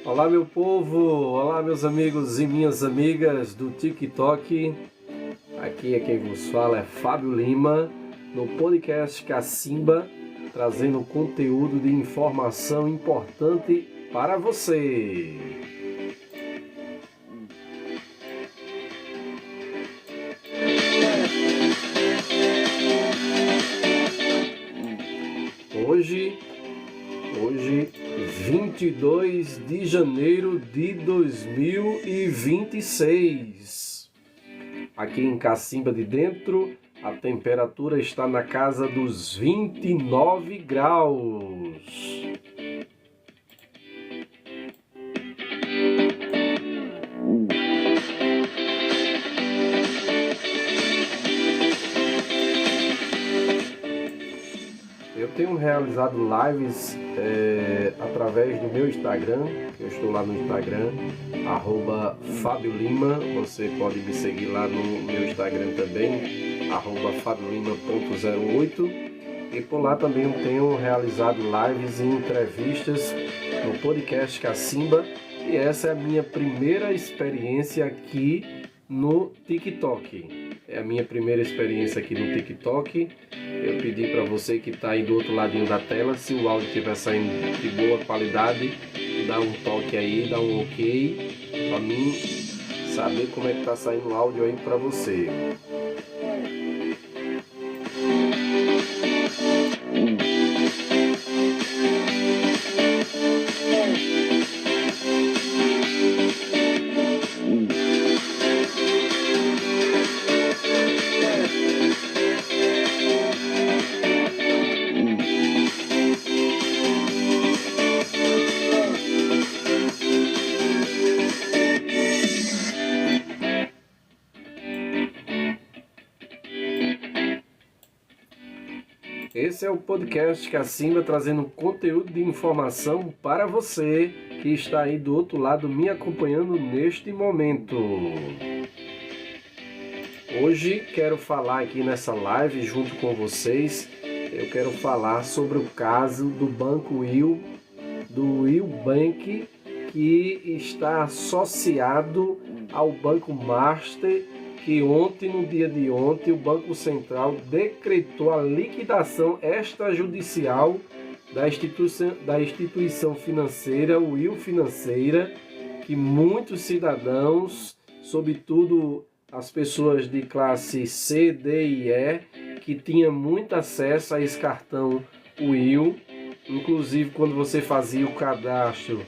Olá meu povo, olá meus amigos e minhas amigas do TikTok. Aqui é quem vos fala é Fábio Lima, no podcast Cacimba, trazendo conteúdo de informação importante para você. Hoje, 22 de janeiro de 2026. Aqui em Cacimba de Dentro, a temperatura está na casa dos 29 graus. Eu tenho realizado lives através do meu Instagram, eu estou lá no Instagram, @FábioLima, você pode me seguir lá no meu Instagram também, @FábioLima.08, e por lá também eu tenho realizado lives e entrevistas no podcast Cacimba, e essa é a minha primeira experiência aqui no TikTok. É a minha primeira experiência aqui no TikTok. Eu pedi para você que está aí do outro ladinho da tela, se o áudio estiver saindo de boa qualidade, dá um toque aí, dá um ok, para mim saber como é que está saindo o áudio aí para você. Esse é o podcast Cacimba, trazendo conteúdo de informação para você que está aí do outro lado me acompanhando neste momento. Hoje quero falar aqui nessa live junto com vocês, eu quero falar sobre o caso do Banco Will, do Will Bank, que está associado ao Banco Master, que ontem, no dia de ontem, o Banco Central decretou a liquidação extrajudicial da instituição financeira, Will Financeira, que muitos cidadãos, sobretudo as pessoas de classe C, D e E, que tinham muito acesso a esse cartão Will. Inclusive, quando você fazia o cadastro,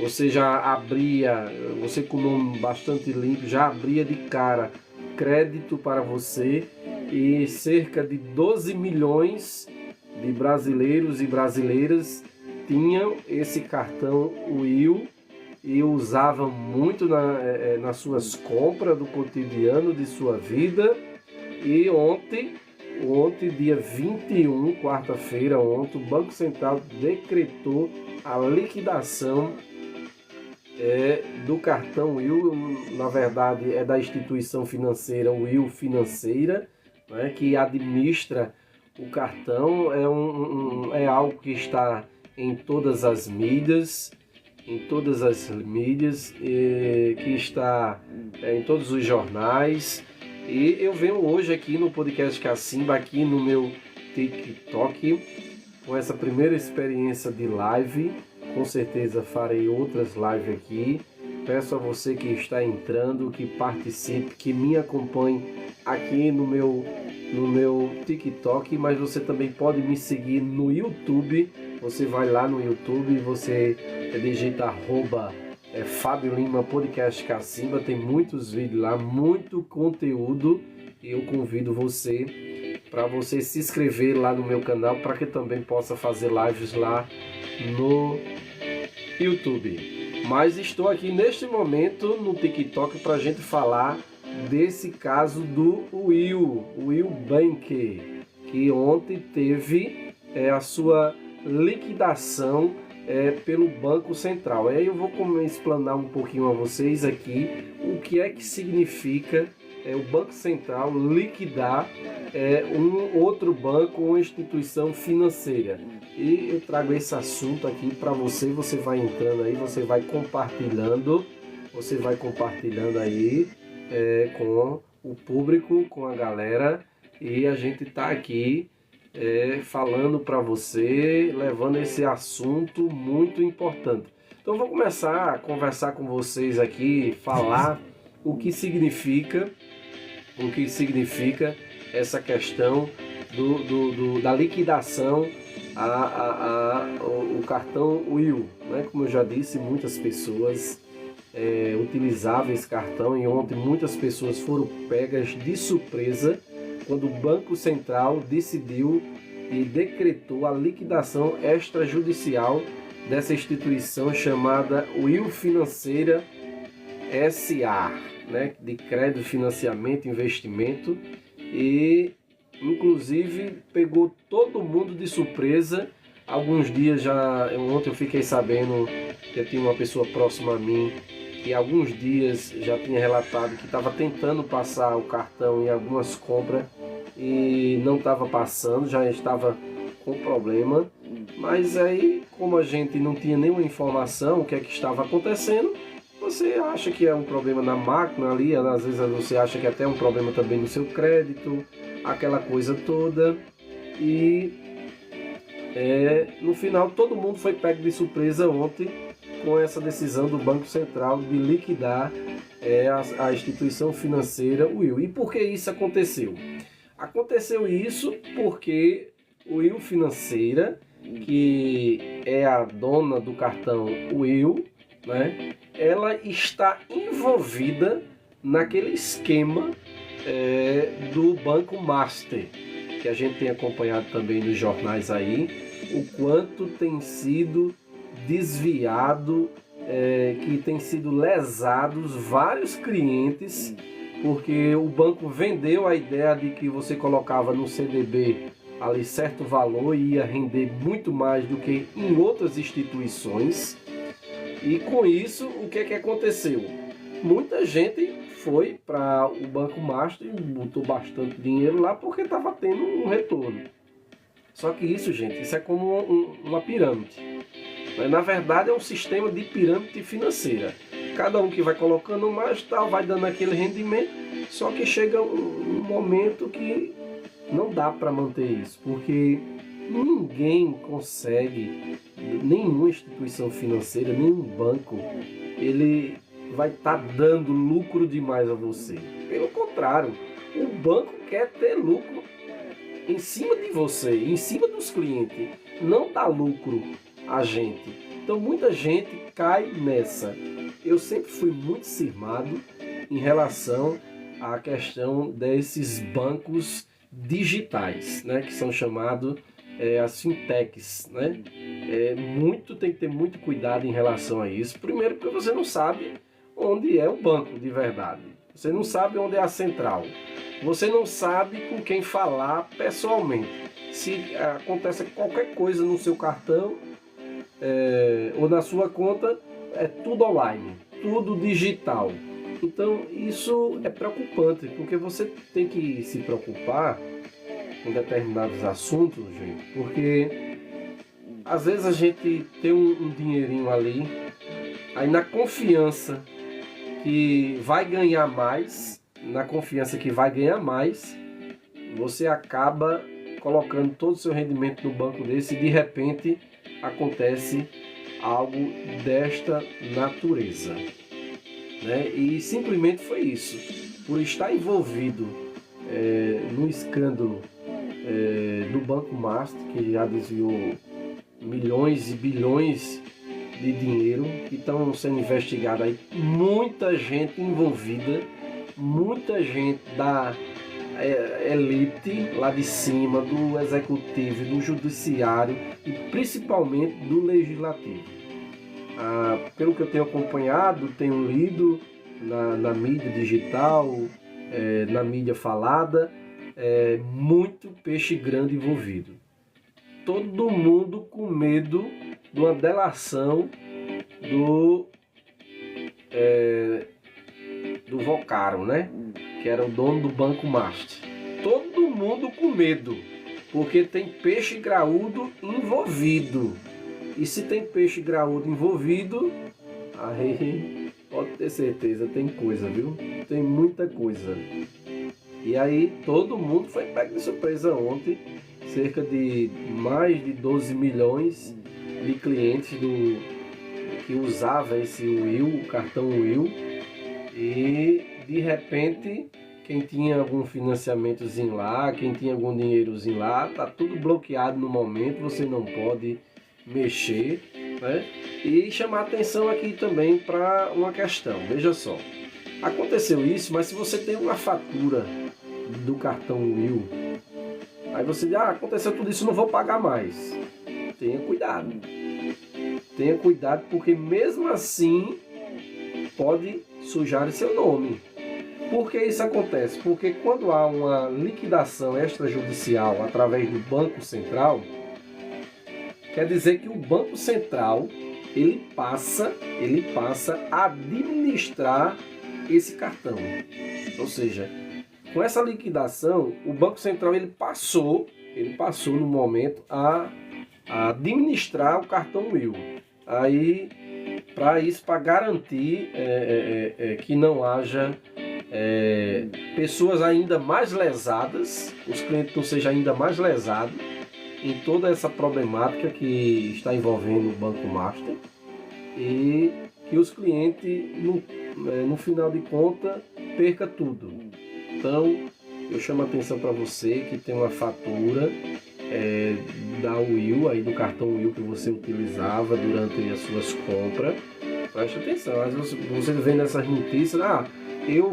você já abria, você com o nome bastante limpo, já abria de cara crédito para você, e cerca de 12 milhões de brasileiros e brasileiras tinham esse cartão Will e usavam muito nas suas compras do cotidiano de sua vida. E ontem, dia 21, quarta-feira, o Banco Central decretou a liquidação do cartão Will. Na verdade, é da instituição financeira Will Financeira, né, que administra o cartão. É algo que está em todas as mídias, que está em todos os jornais. E eu venho hoje aqui no podcast Cacimba, aqui no meu TikTok, com essa primeira experiência de live. Com certeza farei outras lives aqui. Peço a você que está entrando, que participe, que me acompanhe aqui no meu TikTok, mas você também pode me seguir no YouTube. Você vai lá no YouTube e você digita Fábio Lima Podcast Cacimba. Tem muitos vídeos lá, muito conteúdo, e eu convido você para você se inscrever lá no meu canal, para que também possa fazer lives lá no YouTube. Mas estou aqui neste momento no TikTok para a gente falar desse caso do Will Bank, que ontem teve a sua liquidação pelo Banco Central. Aí eu vou explanar um pouquinho a vocês aqui o que é que significa o Banco Central liquidar um outro banco ou instituição financeira. E eu trago esse assunto aqui para você. Você vai entrando aí, você vai compartilhando aí com o público, com a galera, e a gente tá aqui falando para você, levando esse assunto muito importante. Então eu vou começar a conversar com vocês aqui, falar o que significa essa questão da liquidação o cartão Will, né? Como eu já disse, muitas pessoas utilizavam esse cartão, e ontem muitas pessoas foram pegas de surpresa quando o Banco Central decidiu e decretou a liquidação extrajudicial dessa instituição chamada Will Financeira S.A., né, de crédito, financiamento, investimento, e inclusive pegou todo mundo de surpresa. Alguns dias ontem eu fiquei sabendo que tinha uma pessoa próxima a mim que alguns dias já tinha relatado que estava tentando passar o cartão em algumas compras e não estava passando, já estava com problema. Mas aí, como a gente não tinha nenhuma informação o que é que estava acontecendo, você acha que é um problema na máquina ali, às vezes você acha que até é um problema também no seu crédito, aquela coisa toda. E no final todo mundo foi pego de surpresa ontem com essa decisão do Banco Central de liquidar a instituição financeira Will. E por que isso aconteceu? Aconteceu isso porque o Will Financeira, que é a dona do cartão Will, né, ela está envolvida naquele esquema do Banco Master, que a gente tem acompanhado também nos jornais aí, o quanto tem sido desviado, que tem sido lesados vários clientes, porque o banco vendeu a ideia de que você colocava no CDB ali certo valor e ia render muito mais do que em outras instituições. E com isso, o que aconteceu? Muita gente foi para o Banco Master e botou bastante dinheiro lá porque estava tendo um retorno. Só que isso, gente, isso é como uma pirâmide. Mas, na verdade, é um sistema de pirâmide financeira. Cada um que vai colocando mais, vai dando aquele rendimento, só que chega um momento que não dá para manter isso, porque ninguém consegue, nenhuma instituição financeira, nenhum banco ele vai estar dando lucro demais a você. Pelo contrário, o banco quer ter lucro em cima de você, em cima dos clientes, não dá lucro a gente. Então muita gente cai nessa. Eu sempre fui muito cismado em relação à questão desses bancos digitais, né, que são chamados as fintechs, né? Tem que ter muito cuidado em relação a isso. Primeiro porque você não sabe onde é o banco de verdade. Você não sabe onde é a central. Você não sabe com quem falar pessoalmente. Se acontece qualquer coisa no seu cartão ou na sua conta, é tudo online, tudo digital. Então isso é preocupante, porque você tem que se preocupar com determinados assuntos, gente, porque às vezes a gente tem um dinheirinho ali, aí na confiança que vai ganhar mais, você acaba colocando todo o seu rendimento no banco desse e de repente acontece algo desta natureza, né? E simplesmente foi isso, por estar envolvido no escândalo do Banco Master, que já desviou milhões e bilhões de dinheiro, que estão sendo investigados aí, muita gente envolvida, muita gente da elite lá de cima, do executivo, do judiciário e principalmente do legislativo. Pelo que eu tenho acompanhado, tenho lido na mídia digital, na mídia falada, muito peixe grande envolvido. Todo mundo com medo de uma delação do Vocaro, né? Que era o dono do Banco Master. Todo mundo com medo, porque tem peixe graúdo envolvido. E se tem peixe graúdo envolvido, aí pode ter certeza, tem coisa, viu? Tem muita coisa. E aí todo mundo foi pego de surpresa ontem. Cerca de mais de 12 milhões de clientes que usava esse Will, o cartão Will. E de repente, quem tinha algum financiamentozinho lá, quem tinha algum dinheirozinho lá, tá tudo bloqueado no momento, você não pode mexer, né? E chamar atenção aqui também para uma questão. Veja só, aconteceu isso, mas se você tem uma fatura do cartão Will, aí você diz, aconteceu tudo isso, não vou pagar mais. Tenha cuidado. Tenha cuidado, porque mesmo assim pode sujar seu nome. Por que isso acontece? Porque quando há uma liquidação extrajudicial através do Banco Central, quer dizer que o Banco Central ele passa a administrar esse cartão. Ou seja, com essa liquidação, o Banco Central ele passou no momento a administrar o cartão Will. Aí, para garantir que não haja pessoas ainda mais lesadas, os clientes não sejam ainda mais lesados em toda essa problemática que está envolvendo o Banco Master, e que os clientes, no final de contas, perca tudo. Então, eu chamo a atenção para você que tem uma fatura da Will, aí do cartão Will que você utilizava durante as suas compras. Preste atenção, às vezes você vê nessas notícias, eu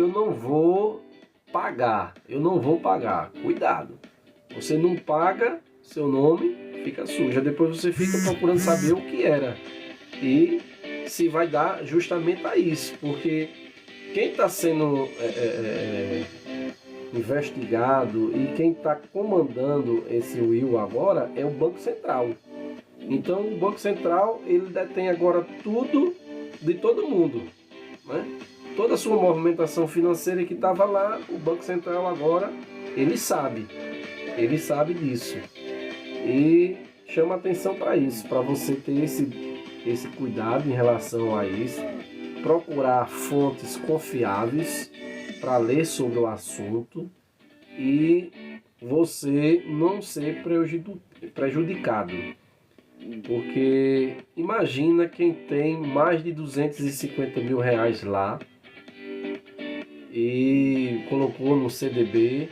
não vou pagar. Cuidado, você não paga, seu nome fica sujo, depois você fica procurando saber o que era e se vai dar justamente a isso, porque quem está sendo investigado e quem está comandando esse Will agora é o Banco Central. Então o Banco Central ele detém agora tudo de todo mundo, né? Toda a sua movimentação financeira que estava lá, o Banco Central agora ele sabe disso e chama atenção para isso, para você ter esse cuidado em relação a isso, procurar fontes confiáveis para ler sobre o assunto e você não ser prejudicado. Porque imagina quem tem mais de 250 mil reais lá e colocou no CDB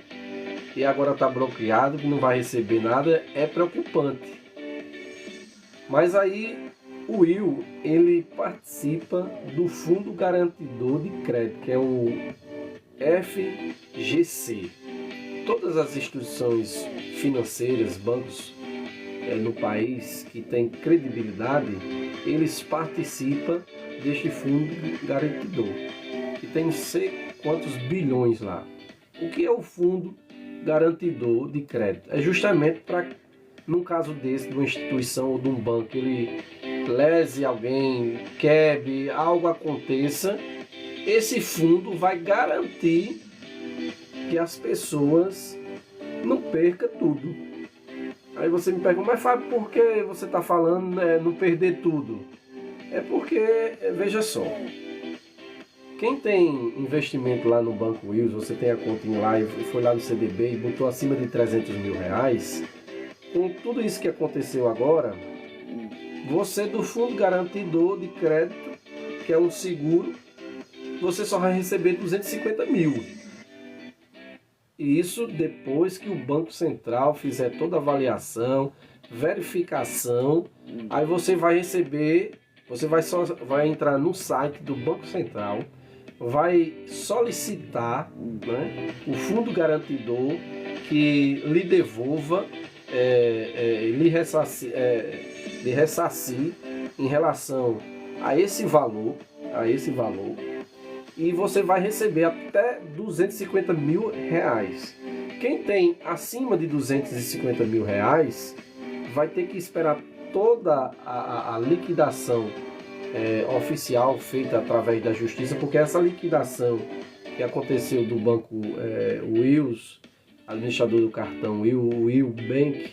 e agora está bloqueado, que não vai receber nada, é preocupante. Mas aí o Will, ele participa do Fundo Garantidor de Crédito, que é o FGC. Todas as instituições financeiras, bancos no país que tem credibilidade, eles participam deste Fundo Garantidor, que tem não sei quantos bilhões lá. O que é o Fundo Garantidor de Crédito? É justamente para, num caso desse, de uma instituição ou de um banco, ele lese alguém, quebre, algo aconteça, esse fundo vai garantir que as pessoas não percam tudo. Aí você me pergunta, mas Fábio, por que você está falando não perder tudo? É porque, veja só, quem tem investimento lá no Banco Wills, você tem a continha lá e foi lá no CDB e botou acima de 300 mil reais, com tudo isso que aconteceu agora, você do Fundo Garantidor de Crédito, que é um seguro, você só vai receber 250 mil. E isso depois que o Banco Central fizer toda a avaliação, verificação, aí você vai receber, você vai entrar no site do Banco Central, vai solicitar, né, o Fundo Garantidor que lhe devolva, lhe ressarcir em relação a esse valor, e você vai receber até 250 mil reais. Quem tem acima de 250 mil reais vai ter que esperar toda a liquidação oficial feita através da justiça, porque essa liquidação que aconteceu do banco Wills, administrador do cartão Will Bank,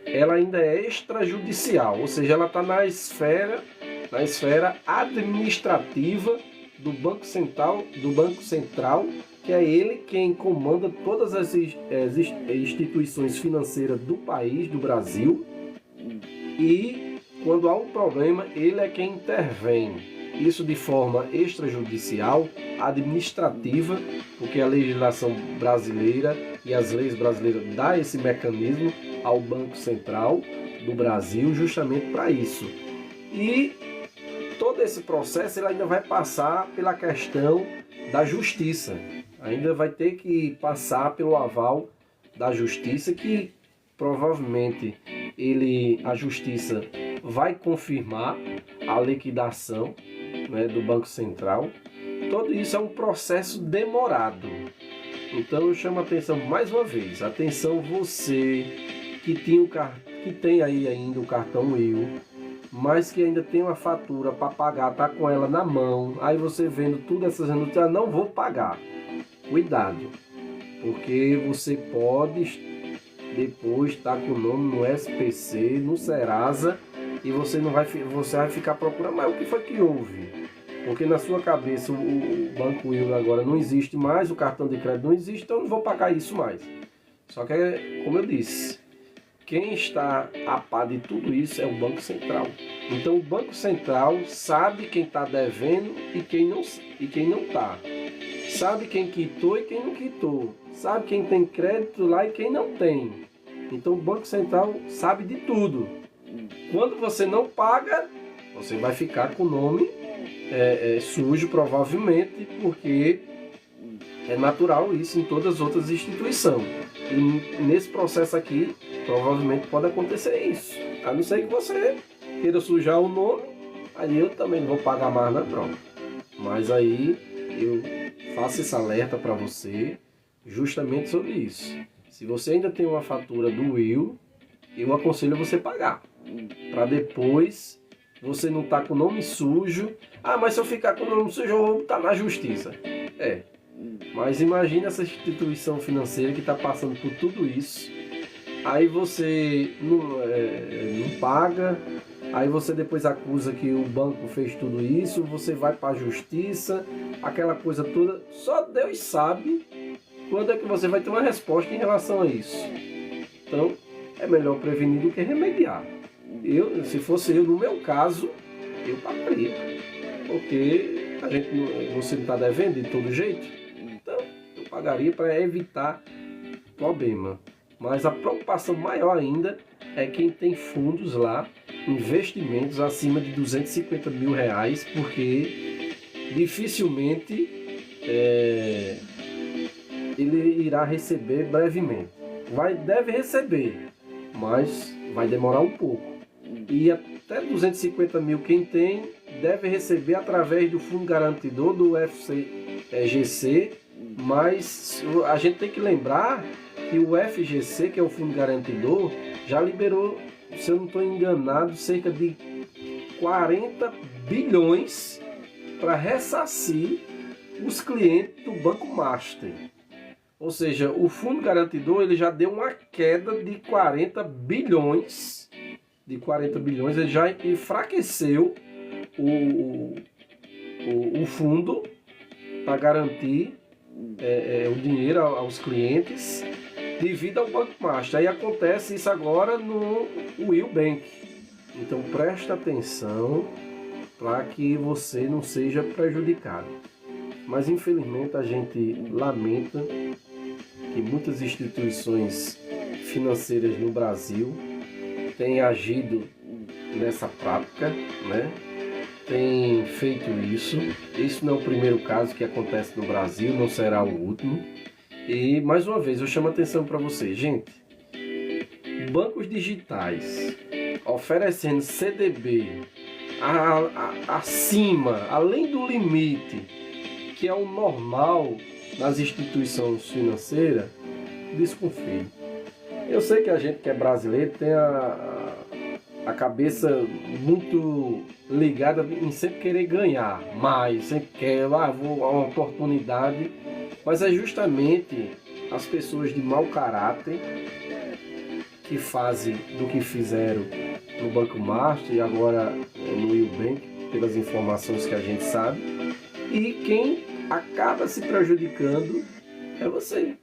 ela ainda é extrajudicial, ou seja, ela está na esfera administrativa do Banco Central, que é ele quem comanda todas as instituições financeiras do país, do Brasil, e quando há um problema, ele é quem intervém. Isso de forma extrajudicial, administrativa, porque a legislação brasileira e as leis brasileiras dão esse mecanismo ao Banco Central do Brasil justamente para isso. E todo esse processo ele ainda vai passar pela questão da justiça. Ainda vai ter que passar pelo aval da justiça, que provavelmente a justiça vai confirmar a liquidação, né, do Banco Central. Tudo isso é um processo demorado. Então eu chamo a atenção mais uma vez. Atenção você que tem aí ainda o cartão Will, mas que ainda tem uma fatura para pagar, tá com ela na mão, aí você vendo tudo essas notícias, não vou pagar. Cuidado, porque você pode depois estar com o nome no SPC, no Serasa, e você vai ficar procurando, mas o que foi que houve? Porque na sua cabeça o Banco Will agora não existe mais, o cartão de crédito não existe, então eu não vou pagar isso mais. Só que, como eu disse, quem está a par de tudo isso é o Banco Central. Então o Banco Central sabe quem está devendo e quem não está. Sabe quem quitou e quem não quitou. Sabe quem tem crédito lá e quem não tem. Então o Banco Central sabe de tudo. Quando você não paga, você vai ficar com o nome sujo provavelmente, porque é natural isso em todas as outras instituições. E nesse processo aqui, provavelmente pode acontecer isso. A não ser que você queira sujar o nome, aí eu também não vou pagar mais, não, pronto. Mas aí eu faço esse alerta para você justamente sobre isso. Se você ainda tem uma fatura do Will, eu aconselho você pagar, para depois você não estar com o nome sujo. Ah, mas se eu ficar com o nome sujo, eu vou estar na justiça. Mas imagine essa instituição financeira que está passando por tudo isso. Aí você não paga, aí você depois acusa que o banco fez tudo isso, você vai para a justiça, aquela coisa toda. Só Deus sabe quando é que você vai ter uma resposta em relação a isso. Então, é melhor prevenir do que remediar. Se fosse eu, no meu caso, eu pagaria. Porque você não está devendo de todo jeito, então eu pagaria para evitar problema. Mas a preocupação maior ainda é quem tem fundos lá, investimentos acima de R$250 mil, porque dificilmente ele irá receber brevemente. Deve receber, mas vai demorar um pouco. E até 250 mil quem tem deve receber através do fundo garantidor do FGC, mas a gente tem que lembrar que o FGC, que é o fundo garantidor, já liberou, se eu não estou enganado, cerca de 40 bilhões para ressarcir os clientes do Banco Master. Ou seja, o fundo garantidor ele já deu uma queda de 40 bilhões. Ele já enfraqueceu o fundo para garantir o dinheiro aos clientes devido ao Banco Master. Aí acontece isso agora no Will Bank. Então presta atenção para que você não seja prejudicado. Mas infelizmente a gente lamenta que muitas instituições financeiras no Brasil têm agido nessa prática, né? Tem feito isso. Isso não é o primeiro caso que acontece no Brasil, não será o último. E mais uma vez eu chamo a atenção para vocês, gente. Bancos digitais oferecendo CDB acima, além do limite, que é o normal nas instituições financeiras, desconfie. Eu sei que a gente que é brasileiro tem a cabeça muito ligada em sempre querer ganhar mais, sempre quer, vou a uma oportunidade, mas é justamente as pessoas de mau caráter que fazem do que fizeram no Banco Master e agora no Will Bank, pelas informações que a gente sabe, e quem acaba se prejudicando é você.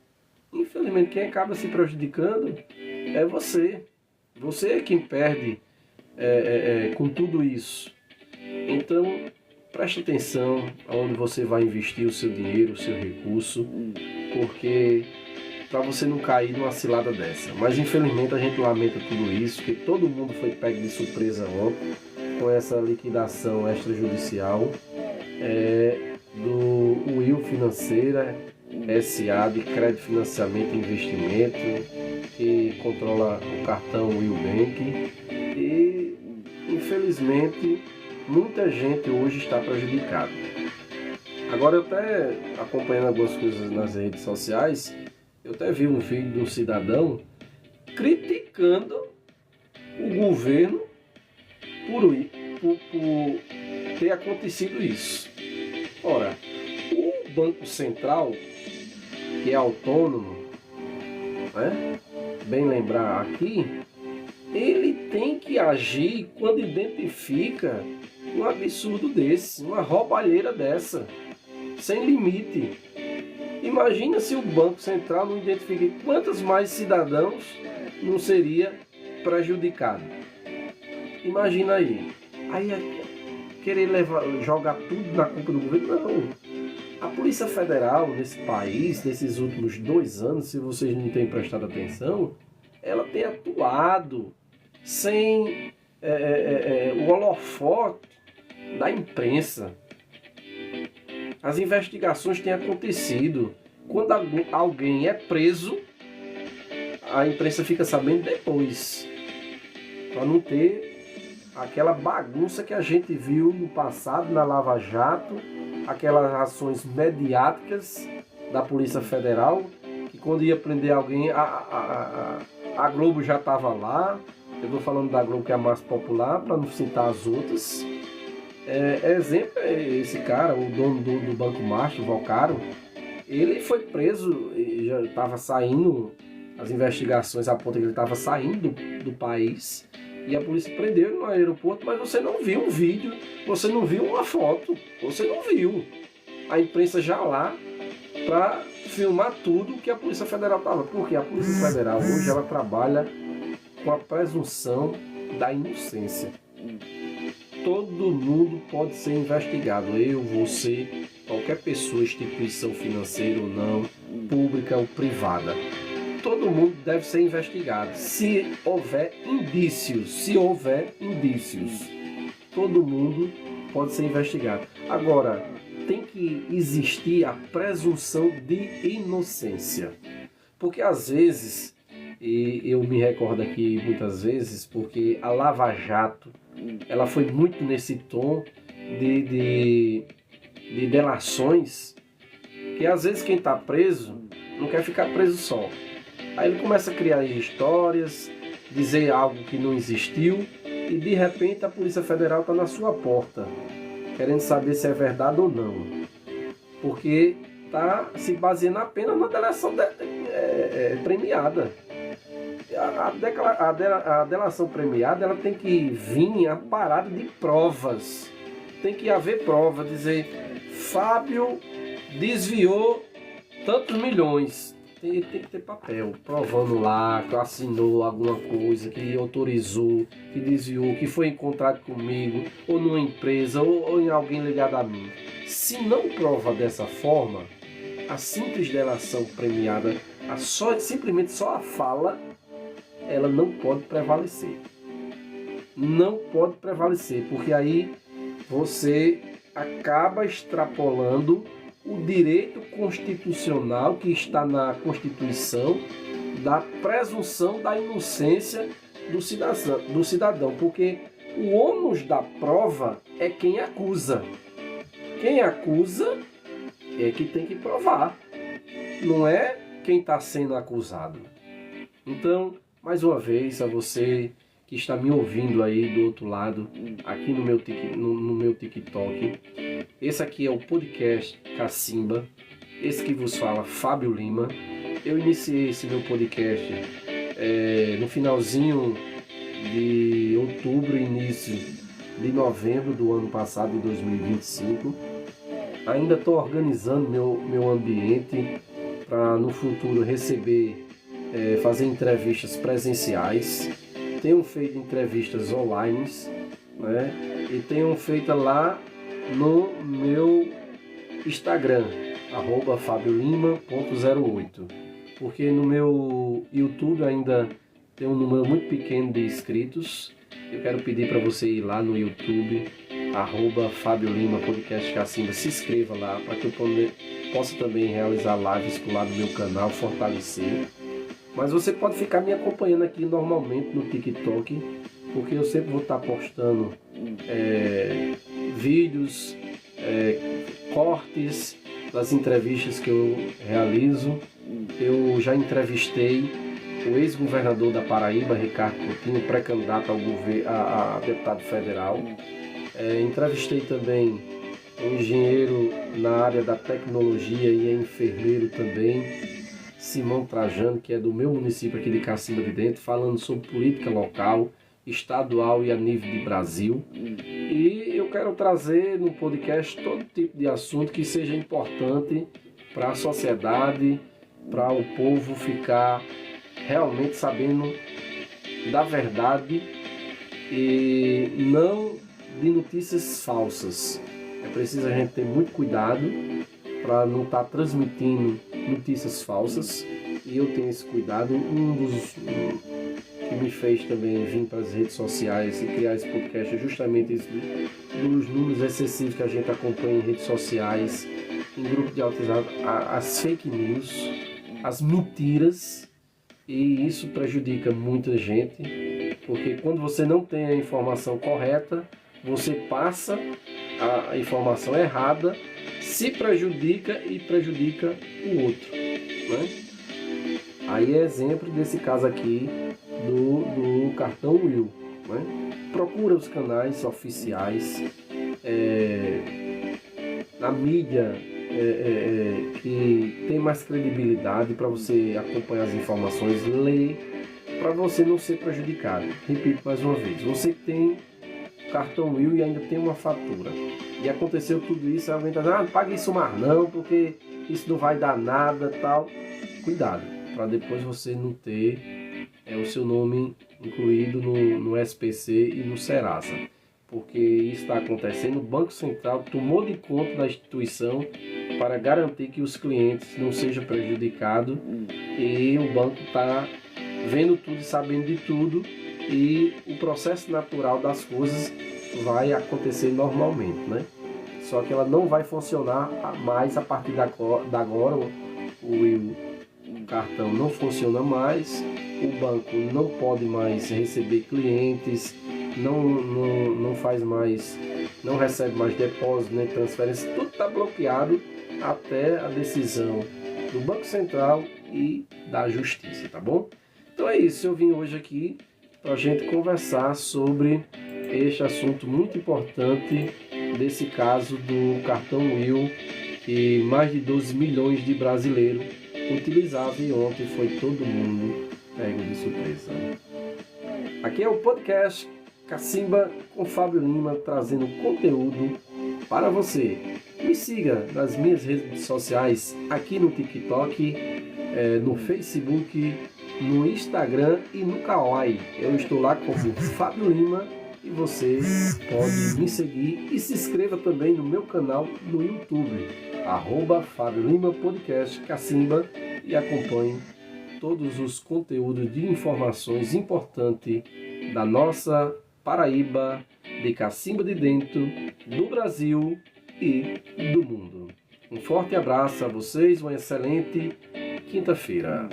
Infelizmente, quem acaba se prejudicando é você. Você é quem perde com tudo isso. Então, preste atenção aonde você vai investir o seu dinheiro, o seu recurso, porque para você não cair numa cilada dessa. Mas infelizmente a gente lamenta tudo isso, que todo mundo foi pego de surpresa ontem com essa liquidação extrajudicial do Will Financeira SA de Crédito, Financiamento e Investimento, que controla o cartão Will Bank, e infelizmente muita gente hoje está prejudicada. Agora, eu até acompanhando algumas coisas nas redes sociais, eu até vi um vídeo de um cidadão criticando o governo por ter acontecido isso. Ora, o Banco Central, que é autônomo, né? Bem lembrar aqui, ele tem que agir quando identifica um absurdo desse, uma roubalheira dessa, sem limite. Imagina se o Banco Central não identifique quantos mais cidadãos não seria prejudicado. Imagina aí. Aí querer jogar tudo na culpa do governo, não. A Polícia Federal nesse país, nesses últimos 2 anos, se vocês não têm prestado atenção, ela tem atuado sem o holofote da imprensa. As investigações têm acontecido. Quando alguém é preso, a imprensa fica sabendo depois, para não ter aquela bagunça que a gente viu no passado na Lava Jato, aquelas ações mediáticas da Polícia Federal, que quando ia prender alguém, a Globo já estava lá. Eu estou falando da Globo, que é a mais popular, para não citar as outras. Exemplo é esse cara, o dono do Banco Master, o Vocaro. Ele foi preso, já estava saindo, as investigações apontam que ele estava saindo do país, e a polícia prendeu ele no aeroporto, mas você não viu um vídeo, você não viu uma foto, você não viu. A imprensa já lá para filmar tudo que a Polícia Federal estava. Porque a Polícia Federal hoje ela trabalha com a presunção da inocência. Todo mundo pode ser investigado, eu, você, qualquer pessoa, instituição financeira ou não, pública ou privada. Todo mundo deve ser investigado, se houver indícios, todo mundo pode ser investigado. Agora, tem que existir a presunção de inocência, porque às vezes, e eu me recordo aqui muitas vezes, porque a Lava Jato, ela foi muito nesse tom de delações, que às vezes quem está preso não quer ficar preso só. Aí ele começa a criar histórias, dizer algo que não existiu, e de repente a Polícia Federal está na sua porta, querendo saber se é verdade ou não. Porque está se baseando apenas na delação premiada. A delação premiada, ela tem que vir amparada de provas. Tem que haver prova, dizer, Fábio desviou tantos milhões. Tem que ter papel, provando lá que assinou alguma coisa, que autorizou, que desviou, que foi encontrado comigo, ou numa empresa, ou em alguém ligado a mim. Se não prova dessa forma, a simples delação premiada, simplesmente só a fala, ela não pode prevalecer. Não pode prevalecer, porque aí você acaba extrapolando o direito constitucional que está na Constituição da presunção da inocência do cidadão, porque o ônus da prova é quem acusa. Quem acusa é que tem que provar, não é quem está sendo acusado. Então, mais uma vez, a você que está me ouvindo aí do outro lado, aqui no meu TikTok, esse aqui é o podcast Cacimba, esse que vos fala, Fábio Lima. Eu iniciei esse meu podcast no finalzinho de outubro, início de novembro do ano passado, de 2025. Ainda estou organizando meu ambiente para no futuro receber, fazer entrevistas presenciais. Tenho feito entrevistas online, né? E tenho feito lá no meu Instagram, @fabiolima.08, porque no meu YouTube ainda tem um número muito pequeno de inscritos. Eu quero pedir para você ir lá no YouTube, @fabiolima podcast Cacimba, se inscreva lá para que eu possa também realizar lives por lá do meu canal, fortalecer. Mas você pode ficar me acompanhando aqui normalmente no TikTok, porque eu sempre vou estar postando vídeos, cortes das entrevistas que eu realizo. Eu já entrevistei o ex-governador da Paraíba, Ricardo Coutinho, pré-candidato a deputado federal. Entrevistei também um engenheiro na área da tecnologia e é enfermeiro também, Simão Trajano, que é do meu município aqui de Cacimba de Dentro, falando sobre política local, estadual e a nível de Brasil. E eu quero trazer no podcast todo tipo de assunto que seja importante para a sociedade, para o povo ficar realmente sabendo da verdade e não de notícias falsas. É preciso a gente ter muito cuidado para não estar transmitindo notícias falsas, e eu tenho esse cuidado. Um dos que me fez também vir para as redes sociais e criar esse podcast é justamente isso, dos números excessivos que a gente acompanha em redes sociais, em grupo de WhatsApp, as fake news, as mentiras, e isso prejudica muita gente, porque quando você não tem a informação correta, você passa a informação errada, se prejudica e prejudica o outro, né? Aí é exemplo desse caso aqui do cartão Will, né? Procura os canais oficiais, na mídia que tem mais credibilidade para você acompanhar as informações, ler, para você não ser prejudicado. Repito mais uma vez, você tem cartão Will e ainda tem uma fatura, e aconteceu tudo isso, alguém está dizendo, não pague isso mais não, porque isso não vai dar nada, tal. Cuidado, para depois você não ter o seu nome incluído no SPC e no Serasa, porque isso está acontecendo. O Banco Central tomou de conta da instituição para garantir que os clientes não sejam prejudicados, e o banco está vendo tudo e sabendo de tudo, e o processo natural das coisas vai acontecer normalmente, né? Só que ela não vai funcionar mais a partir da agora. O cartão não funciona mais, o banco não pode mais receber clientes, não faz mais, não recebe mais depósito nem transferência, tudo está bloqueado até a decisão do Banco Central e da Justiça, tá bom? Então é isso, eu vim hoje aqui para a gente conversar sobre este assunto muito importante desse caso do cartão Will, que mais de 12 milhões de brasileiros utilizavam, e ontem foi todo mundo pego de surpresa. Aqui é o podcast Cacimba com Fábio Lima, trazendo conteúdo para você. Me siga nas minhas redes sociais, aqui no TikTok, no Facebook, no Instagram e no Kawaii. Eu estou lá como Fábio Lima, e você pode me seguir e se inscreva também no meu canal no YouTube, @Fábio Lima Podcast Cacimba, e acompanhe todos os conteúdos de informações importantes da nossa Paraíba, de Cacimba de Dentro, do Brasil e do mundo. Um forte abraço a vocês, uma excelente quinta-feira.